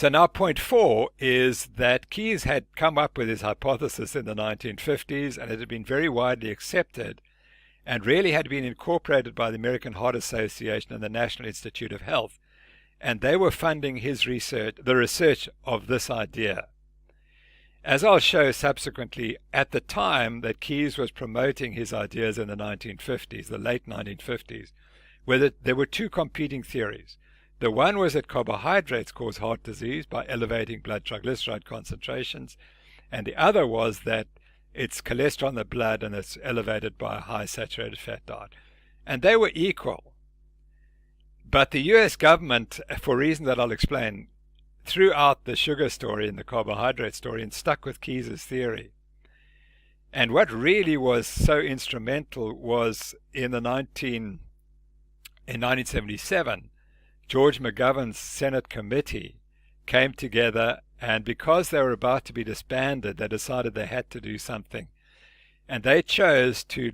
So now point 4 is that Keyes had come up with his hypothesis in the 1950s, and it had been very widely accepted and really had been incorporated by the American Heart Association and the National Institute of Health. And they were funding his research, the research of this idea. As I'll show subsequently, at the time that Keyes was promoting his ideas in the 1950s, the late 1950s, there were two competing theories. The one was that carbohydrates cause heart disease by elevating blood triglyceride concentrations, and the other was that it's cholesterol in the blood and it's elevated by a high saturated fat diet. And they were equal. But the US government, for reasons that I'll explain, threw out the sugar story and the carbohydrate story and stuck with Keyes's theory. And what really was so instrumental was in 1977, George McGovern's Senate committee came together, and because they were about to be disbanded, they decided they had to do something. And they chose to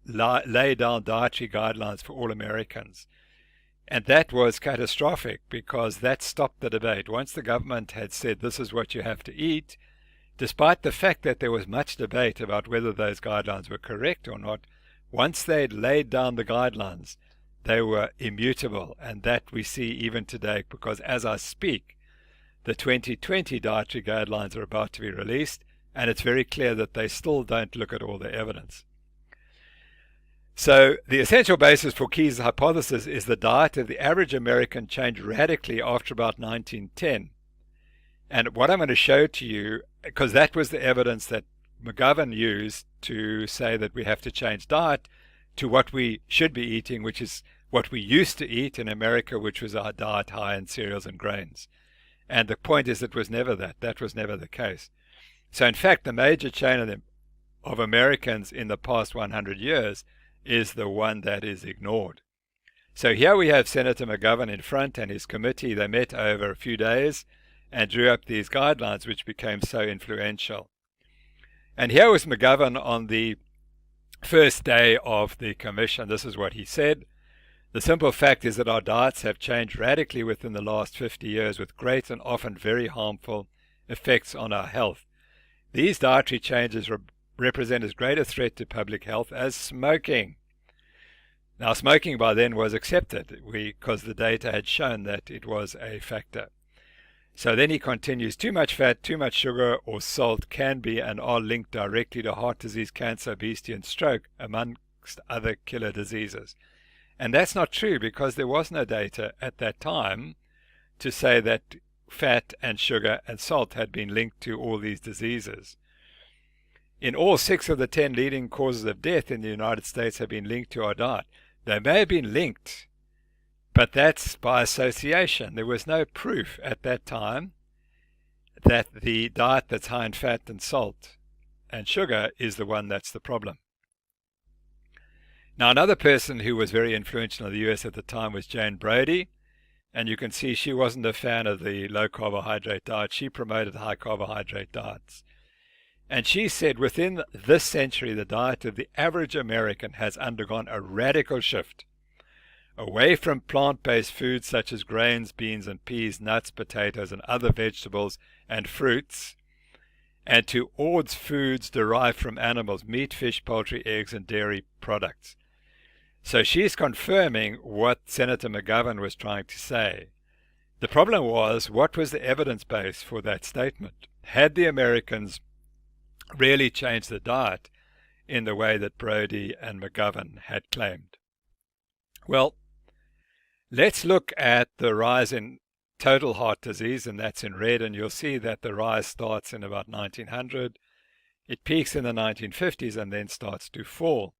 lay down dietary guidelines for all Americans. And that was catastrophic because that stopped the debate. Once the government had said this is what you have to eat, despite the fact that there was much debate about whether those guidelines were correct or not, once they'd laid down the guidelines, they were immutable. And that we see even today, because as I speak, the 2020 dietary guidelines are about to be released, and it's very clear that they still don't look at all the evidence. So the essential basis for Keyes' hypothesis is the diet of the average American changed radically after about 1910. And what I'm going to show to you, because that was the evidence that McGovern used to say that we have to change diet to what we should be eating, which is what we used to eat in America, which was our diet high in cereals and grains. And the point is it was never that. That was never the case. So in fact, the major chain of Americans in the past 100 years is the one that is ignored. So here we have Senator McGovern in front and his committee. They met over a few days and drew up these guidelines, which became so influential. And here was McGovern on the first day of the commission. This is what he said. The simple fact is that our diets have changed radically within the last 50 years with great and often very harmful effects on our health. These dietary changes represent as great a threat to public health as smoking. Now, smoking by then was accepted because the data had shown that it was a factor. So then he continues, too much fat, too much sugar or salt can be and are linked directly to heart disease, cancer, obesity, and stroke, amongst other killer diseases. And that's not true because there was no data at that time to say that fat and sugar and salt had been linked to all these diseases. In all, 6 of the 10 leading causes of death in the United States have been linked to our diet. They may have been linked, but that's by association. There was no proof at that time that the diet that's high in fat and salt and sugar is the one that's the problem. Now, another person who was very influential in the US at the time was Jane Brody, and you can see she wasn't a fan of the low carbohydrate diet. She promoted high carbohydrate diets. And she said within this century, the diet of the average American has undergone a radical shift away from plant-based foods such as grains, beans and peas, nuts, potatoes and other vegetables and fruits, and towards foods derived from animals, meat, fish, poultry, eggs and dairy products. So she's confirming what Senator McGovern was trying to say. The problem was, what was the evidence base for that statement? Had the Americans really changed the diet in the way that Brody and McGovern had claimed? Well, let's look at the rise in total heart disease, and that's in red, and you'll see that the rise starts in about 1900. It peaks in the 1950s and then starts to fall.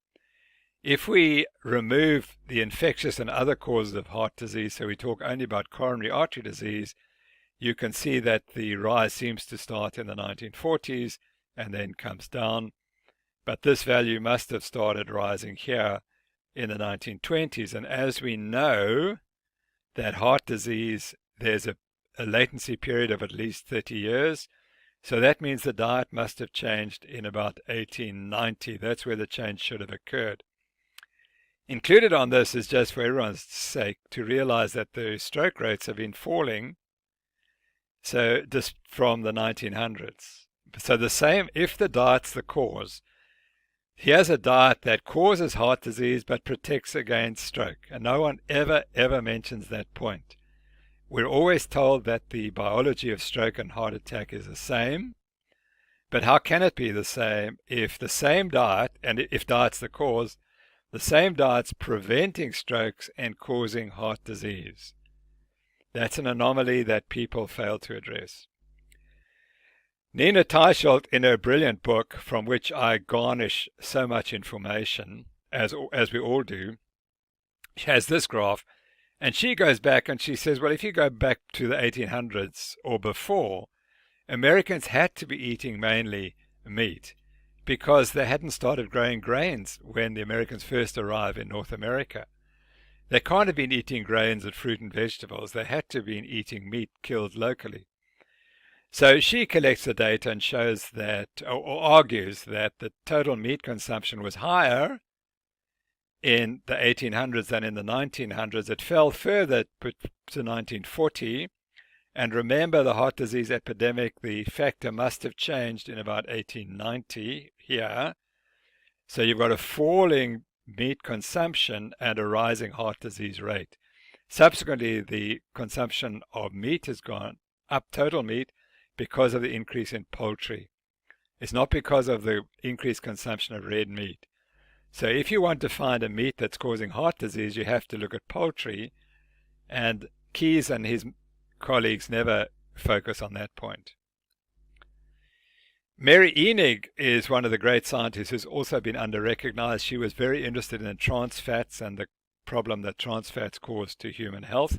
If we remove the infectious and other causes of heart disease, so we talk only about coronary artery disease, you can see that the rise seems to start in the 1940s and then comes down. But this value must have started rising here in the 1920s. And as we know that heart disease, there's a latency period of at least 30 years. So that means the diet must have changed in about 1890. That's where the change should have occurred. Included on this is just for everyone's sake to realize that the stroke rates have been falling So just from the 1900s. So the same, if the diet's the cause, here's a diet that causes heart disease but protects against stroke. And no one ever mentions that point. We're always told that the biology of stroke and heart attack is the same. But how can it be the same if the same diet, and if diet's the cause, the same diet's preventing strokes and causing heart disease? That's an anomaly that people fail to address. Nina Teicholz, in her brilliant book, from which I garnish so much information, as we all do, she has this graph, and she goes back and she says, well, if you go back to the 1800s or before, Americans had to be eating mainly meat because they hadn't started growing grains when the Americans first arrived in North America. They can't have been eating grains and fruit and vegetables. They had to have been eating meat killed locally. So she collects the data and shows that, or argues that the total meat consumption was higher in the 1800s than in the 1900s. It fell further to 1940. And remember the heart disease epidemic, the factor must have changed in about 1890 here. So you've got a falling meat consumption and a rising heart disease rate. Subsequently, the consumption of meat has gone up, total meat, because of the increase in poultry. It's not because of the increased consumption of red meat. So if you want to find a meat that's causing heart disease, you have to look at poultry. And Keyes and his colleagues never focus on that point. Mary Enig is one of the great scientists who's also been under-recognized. She was very interested in trans fats and the problem that trans fats cause to human health.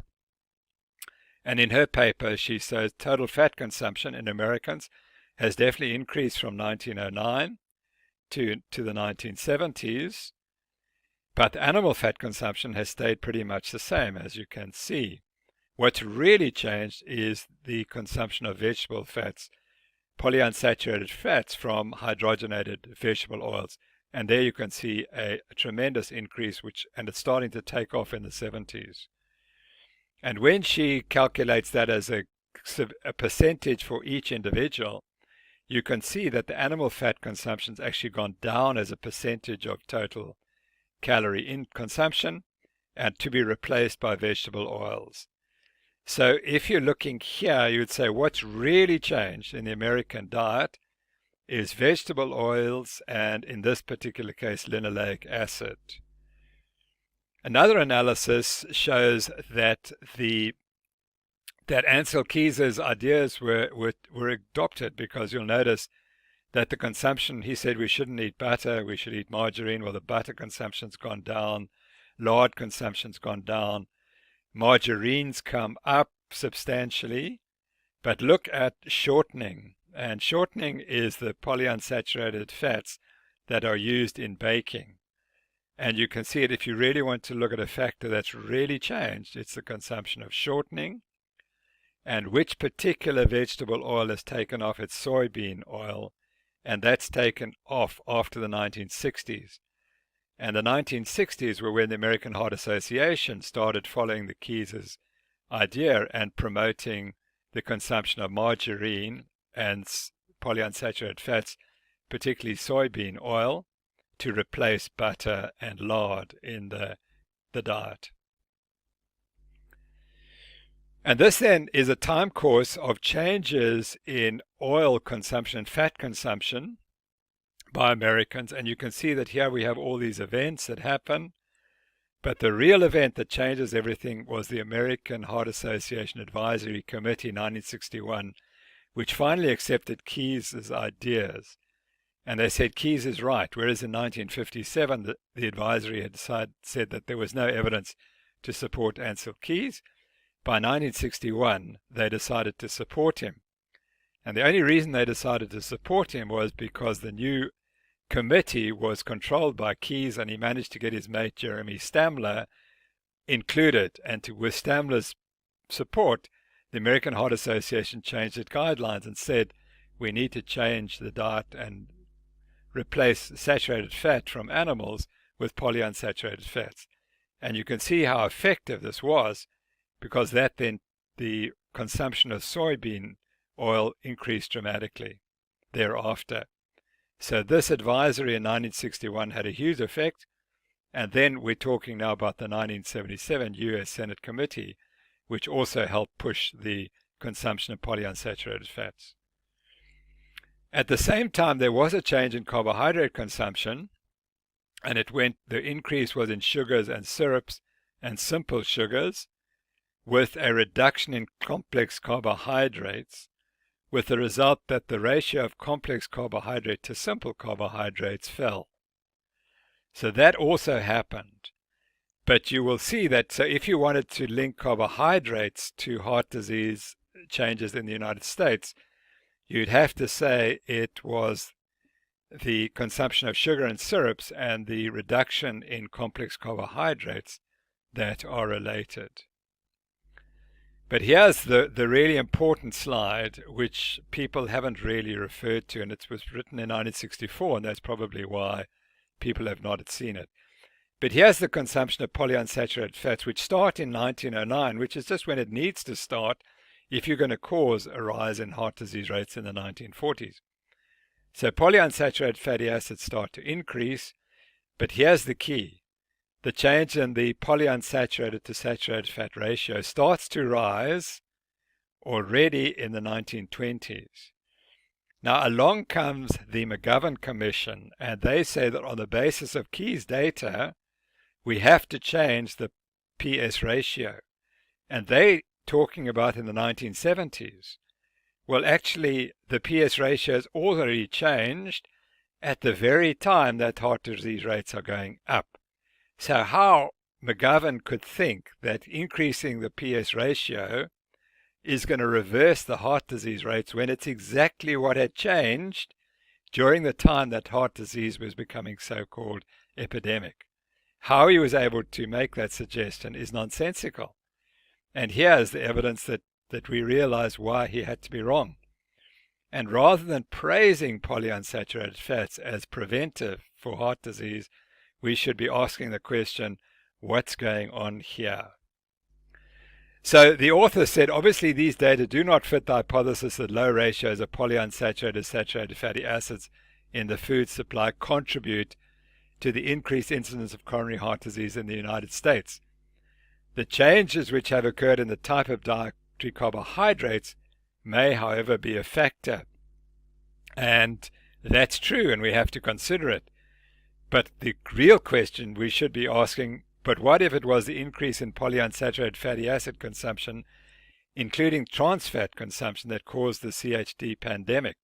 And in her paper, she says total fat consumption in Americans has definitely increased from 1909 to the 1970s, but animal fat consumption has stayed pretty much the same, as you can see. What's really changed is the consumption of vegetable fats, polyunsaturated fats from hydrogenated vegetable oils. And there you can see a tremendous increase, and it's starting to take off in the 70s. And when she calculates that as a percentage for each individual, you can see that the animal fat consumption's actually gone down as a percentage of total calorie in consumption and to be replaced by vegetable oils. So if you're looking here, you would say what's really changed in the American diet is vegetable oils and, in this particular case, linoleic acid. Another analysis shows that Ansel Keys's ideas were adopted, because you'll notice that the consumption, he said we shouldn't eat butter, we should eat margarine. Well, the butter consumption's gone down, lard consumption's gone down, margarines come up substantially. But look at shortening, and shortening is the polyunsaturated fats that are used in baking. And you can see it, if you really want to look at a factor that's really changed, it's the consumption of shortening. And which particular vegetable oil is taken off? It's soybean oil, and that's taken off after the 1960s. And the 1960s were when the American Heart Association started following the Keys's idea and promoting the consumption of margarine and polyunsaturated fats, particularly soybean oil, to replace butter and lard in the diet. And this then is a time course of changes in oil consumption and fat consumption by Americans. And you can see that here we have all these events that happen. But the real event that changes everything was the American Heart Association Advisory Committee in 1961, which finally accepted Keys's ideas. And they said Keys is right, whereas in 1957 the advisory had said that there was no evidence to support Ansel Keys. By 1961, they decided to support him. And the only reason they decided to support him was because the new committee was controlled by Keys, and he managed to get his mate Jeremy Stamler included. And with Stamler's support, the American Heart Association changed its guidelines and said, we need to change the diet and replace saturated fat from animals with polyunsaturated fats. And you can see how effective this was, because that then the consumption of soybean oil increased dramatically thereafter. So this advisory in 1961 had a huge effect. And then we're talking now about the 1977 US Senate Committee, which also helped push the consumption of polyunsaturated fats. At the same time, there was a change in carbohydrate consumption, and the increase was in sugars and syrups and simple sugars, with a reduction in complex carbohydrates, with the result that the ratio of complex carbohydrate to simple carbohydrates fell. So that also happened. But you will see that, so if you wanted to link carbohydrates to heart disease changes in the United States, you'd have to say it was the consumption of sugar and syrups and the reduction in complex carbohydrates that are related. But here's the really important slide, which people haven't really referred to, and it was written in 1964, and that's probably why people have not seen it. But here's the consumption of polyunsaturated fats, which start in 1909, which is just when it needs to start if you're going to cause a rise in heart disease rates in the 1940s. So polyunsaturated fatty acids start to increase, but here's the key. The change in the polyunsaturated to saturated fat ratio starts to rise already in the 1920s. Now along comes the McGovern Commission, and they say that on the basis of Key's data, we have to change the PS ratio. And they talking about in the 1970s. Well, actually, the PS ratio has already changed at the very time that heart disease rates are going up. So how McGovern could think that increasing the PS ratio is going to reverse the heart disease rates when it's exactly what had changed during the time that heart disease was becoming so-called epidemic. How he was able to make that suggestion is nonsensical. And here is the evidence that we realize why he had to be wrong. And rather than praising polyunsaturated fats as preventive for heart disease, we should be asking the question, what's going on here? So the author said, obviously these data do not fit the hypothesis that low ratios of polyunsaturated saturated fatty acids in the food supply contribute to the increased incidence of coronary heart disease in the United States. The changes which have occurred in the type of dietary carbohydrates may, however, be a factor. And that's true, and we have to consider it. But the real question we should be asking, but what if it was the increase in polyunsaturated fatty acid consumption, including trans fat consumption, that caused the CHD pandemic?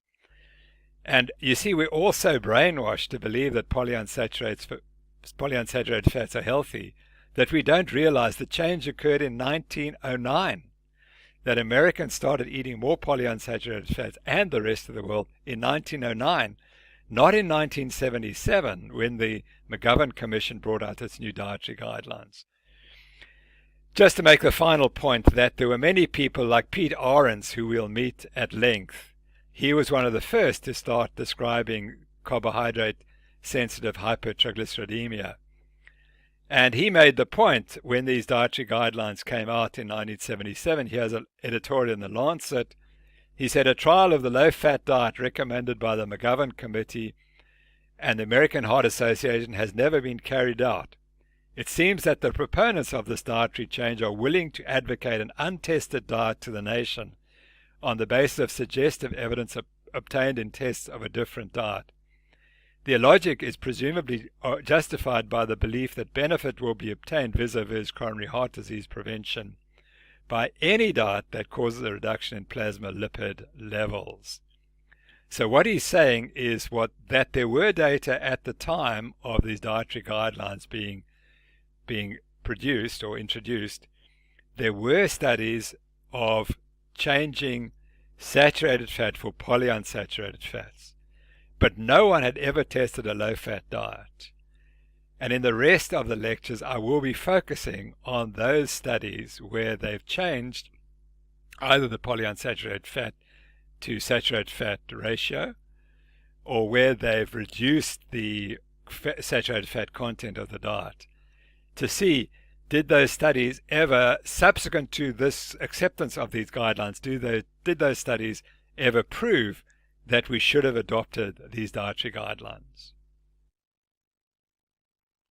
And you see, we're also brainwashed to believe that polyunsaturated fats are healthy, that we don't realize the change occurred in 1909, that Americans started eating more polyunsaturated fats and the rest of the world in 1909, not in 1977 when the McGovern Commission brought out its new dietary guidelines. Just to make the final point, that there were many people like Pete Ahrens, who we'll meet at length. He was one of the first to start describing carbohydrate-sensitive hypertriglyceridemia. And he made the point when these dietary guidelines came out in 1977. He has an editorial in The Lancet. He said a trial of the low-fat diet recommended by the McGovern Committee and the American Heart Association has never been carried out. It seems that the proponents of this dietary change are willing to advocate an untested diet to the nation on the basis of suggestive evidence obtained in tests of a different diet. Their logic is presumably justified by the belief that benefit will be obtained vis-a-vis coronary heart disease prevention by any diet that causes a reduction in plasma lipid levels. So what he's saying is that there were data at the time of these dietary guidelines being produced or introduced. There were studies of changing saturated fat for polyunsaturated fats. But no one had ever tested a low-fat diet. And in the rest of the lectures, I will be focusing on those studies where they've changed either the polyunsaturated fat to saturated fat ratio, or where they've reduced the saturated fat content of the diet, to see, did those studies ever, subsequent to this acceptance of these guidelines, did those studies ever prove that we should have adopted these dietary guidelines?